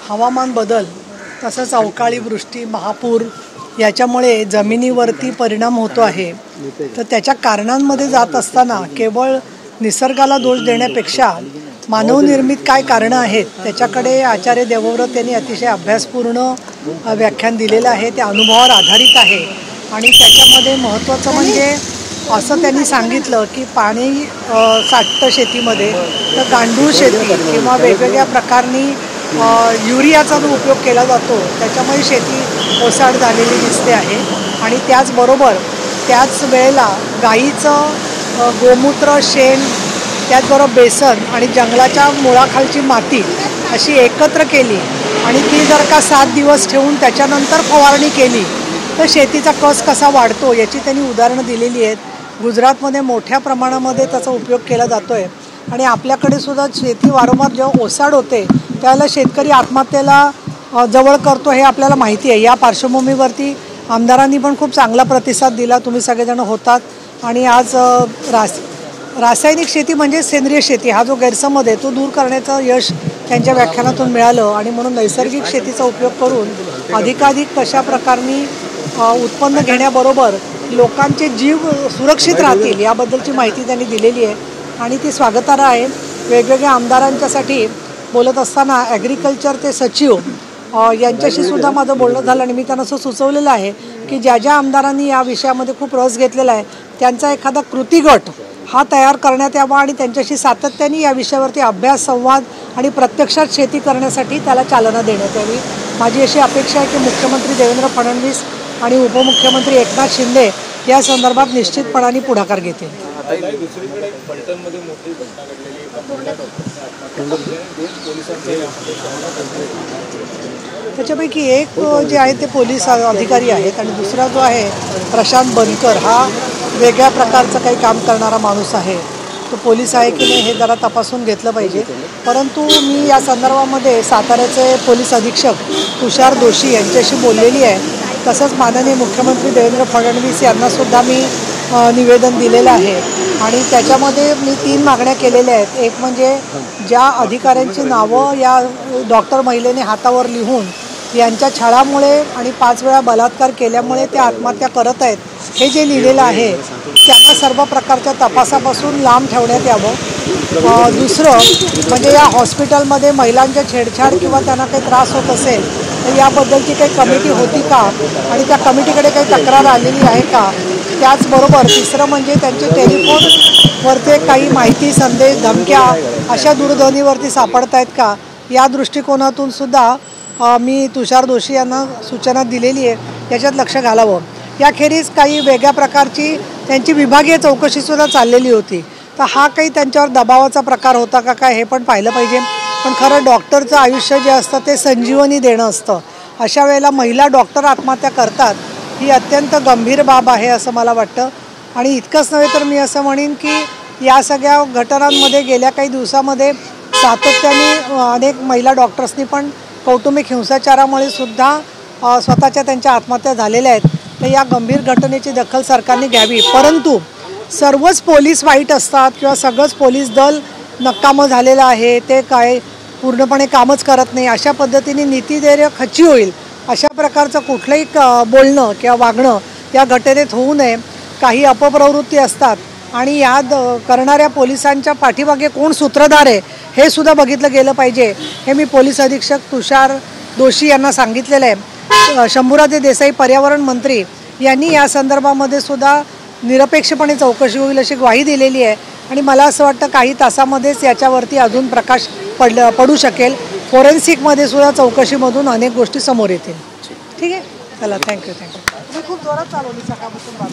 हवामान बदल तसंच अवकाळी वृष्टी महापूर याच्यामुळे जमिनीवरती परिणाम होतो आहे। तर त्याच्या कारणांमध्ये जात असताना केवळ निसर्गाला दोष देण्यापेक्षा मानवनिर्मित काय कारणं आहेत त्याच्याकडे आचार्य देवव्रत यांनी अतिशय अभ्यासपूर्ण व्याख्यान दिलेलं आहे। ते अनुभवावर आधारित आहे आणि त्याच्यामध्ये महत्त्वाचं म्हणजे असं त्यांनी सांगितलं की पाणी साठतं शेतीमध्ये, तर गांडूळ शेती किंवा वेगवेगळ्या प्रकारनी युरियाचा जो उपयोग केला जातो त्याच्यामुळे शेती ओसाड झालेली दिसते आहे। आणि त्याचबरोबर त्याच वेळेला गाईचं गोमूत्र, शेण, त्याचबरोबर बेसन आणि जंगलाच्या मुळाखालची माती अशी एकत्र केली आणि ती जर का 7 दिवस ठेवून त्याच्यानंतर फवारणी केली तर शेतीचा कस कसा वाढतो याची त्यांनी उदाहरणं दिलेली आहेत। गुजरातमध्ये मोठ्या प्रमाणामध्ये त्याचा उपयोग केला जातो आहे आणि आपल्याकडे सुद्धा शेती वारंवार जेव्हा ओसाड होते त्यावेळेला शेतकरी आत्महत्येला जवळ करतो हे आपल्याला माहिती आहे। या पार्श्वभूमीवरती आमदारांनी पण खूप चांगला प्रतिसाद दिला, तुम्ही सगळेजण होतात। आणि आज रासायनिक शेती म्हणजे सेंद्रिय शेती हा जो गैरसमज आहे तो दूर करण्याचं यश त्यांच्या व्याख्यानातून मिळालं आणि म्हणून नैसर्गिक शेतीचा उपयोग करून अधिकाधिक कशा प्रकारनी उत्पन्न घेण्याबरोबर लोकांचे जीव सुरक्षित राहतील याबद्दलची माहिती त्यांनी दिलेली आहे आणि ती स्वागतार्ह आहे। वेगवेगळ्या आमदारांच्यासाठी बोलत असताना ॲग्रिकल्चर ते सचिव यांच्याशी सुद्धा माझं बोलणं झालं आणि मी त्यांना असं सुचवलेलं आहे की ज्या ज्या आमदारांनी या विषयामध्ये खूप रस घेतलेला आहे त्यांचा एखादा कृतीगट हा तयार करण्यात यावा आणि त्यांच्याशी सातत्याने या विषयावरती अभ्यास, संवाद आणि प्रत्यक्षात शेती करण्यासाठी त्याला चालना देण्यात यावी। माझी अशी अपेक्षा आहे की मुख्यमंत्री देवेंद्र फडणवीस आणि उपमुख्यमंत्री एकनाथ शिंदे या संदर्भात निश्चितपणाने पुढाकार घेतील। त्याच्यापैकी एक जे आहे ते पोलीस अधिकारी आहेत आणि दुसरा जो आहे प्रशांत बनकर हा वेगळ्या प्रकारचं काही काम करणारा माणूस आहे। तो पोलीस आहे की नाही हे जरा तपासून घेतलं पाहिजे। परंतु मी या संदर्भामध्ये साताऱ्याचे पोलीस अधीक्षक तुषार दोशी यांच्याशी बोललेली आहे। तसंच माननीय मुख्यमंत्री देवेंद्र फडणवीस यांनासुद्धा मी निवेदन दिलेलं आहे आणि त्याच्यामध्ये मी 3 मागण्या केलेल्या आहेत। एक म्हणजे ज्या अधिकाऱ्यांची नावं या डॉक्टर महिलेने हातावर लिहून यांच्या छळामुळे आणि 5 वेळा बलात्कार केल्यामुळे त्या आत्महत्या करत आहेत हे जे लिहिलेलं आहे त्यांना सर्व प्रकारच्या तपासापासून लांब ठेवण्यात यावं। दुसरं म्हणजे या हॉस्पिटलमध्ये महिलांच्या छेडछाड किंवा त्यांना काही त्रास होत असेल तर याबद्दलची काही कमिटी होती का आणि त्या कमिटीकडे काही तक्रार आलेली आहे का। त्याचबरोबर तिसरं म्हणजे त्यांचे टेलिफोनवरचे काही माहिती, संदेश, धमक्या अशा दूरध्वनीवरती सापडत आहेत का या दृष्टिकोनातून सुद्धा मी तुषार दोशी यांना सूचना दिलेली आहे, याच्यात लक्ष घालावं। याखेरीज काही वेगळ्या प्रकारची त्यांची विभागीय चौकशीसुद्धा चाललेली होती, तर हा काही त्यांच्यावर दबावाचा प्रकार होता का काय हे पण पाहिलं पाहिजे। पण खरं डॉक्टरचं आयुष्य जे असतं ते संजीवनी देणं असतं। अशा वेळेला महिला डॉक्टर आत्महत्या करतात ही अत्यंत गंभीर बाब आहे असं मला वाटतं। आणि इतकंच नव्हे तर मी असं म्हणेन की या सगळ्या घटनांमध्ये गेल्या काही दिवसामध्ये सातत्याने अनेक महिला डॉक्टर्सनी पण कौटुंबिक हिंसाचारामुळे सुद्धा स्वतःच्या त्यांच्या आत्महत्या झालेल्या आहेत। तर या गंभीर घटनेची दखल सरकारने घ्यावी। परंतु सर्वच पोलीस वाईट असतात किंवा सगळंच पोलीस दल नकामं झालेलं आहे, ते काय पूर्णपणे कामच करत नाही, अशा पद्धतीने नीतिधैर्य खच्ची होईल अशा प्रकारचं कुठलंही बोलणं किंवा वागणं या घटनेत होऊ नये। काही अपप्रवृत्ती असतात आणि याद करणाऱ्या पोलिसांच्या पाठीमागे कोण सूत्रधार आहे हे सुद्धा बघितलं गेलं पाहिजे, हे मी पोलीस अधीक्षक तुषार दोशी यांना सांगितलेलं आहे। शंभूराजे देसाई पर्यावरण मंत्री यांनी या संदर्भामध्ये सुद्धा निरपेक्षपणे चौकशी होईल अशी ग्वाही दिलेली आहे आणि मला असं वाटतं काही तासामध्येच याच्यावरती अजून प्रकाश पडू शकेल। फोरेन्सिकमध्ये सुद्धा चौकशीमधून अनेक गोष्टी समोर येतील। ठीक आहे, चला, थँक्यू। तुम्ही खूप जोरात चालवली सकाळपासून बात।